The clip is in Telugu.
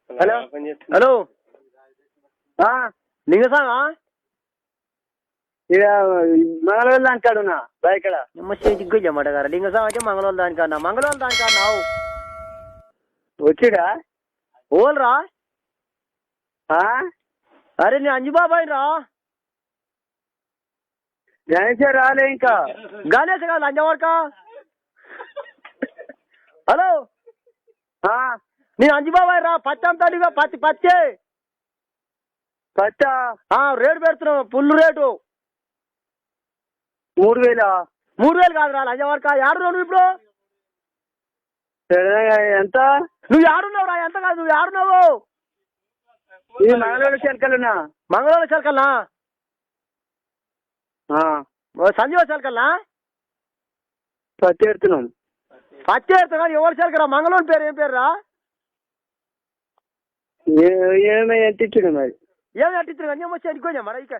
హలో హలో లింగసామా ఇక మంగళవారం దానికాడున్నా బాయికడ దిగ్గు చెమ్మట గారు లింగసామ అయితే మంగళవారం దానికన్నావు వచ్చిడా ఓల్రా అరే నేను అంజుబాబాయ్ రా గణేష్ రాలే ఇంకా గణేష్ కాదు లంజవరక హలో నేను అంజుబాబాయ్ రా పచ్చి అమ్ముతాడుగా పచ్చే పచ్చా రేటు పెడుతున్నావు ఫుల్ రేటు 3000 3000 కాదురా లంజవరక ఏడున్నావు ఇప్పుడు ఎంత నువ్వు ఏడున్నావు రా ఎంత కాదు నువ్వు ఏడున్నావు ఇది మంగళవారం చెలకలున్నా మంగళవారం చెలకల్నా సంజీవ చెలకల్నా పత్తి ఎడుతున్నాం పచ్చి ఎడతా కానీ ఎవరు చెలకరా మంగళవారం పేరు ఏం పేరు రా ఏమై ఎంత ఇచ్చిండు మరి ఏమి అట్టించారు కానీ ఏమొచ్చి అనుకోని మరి ఇక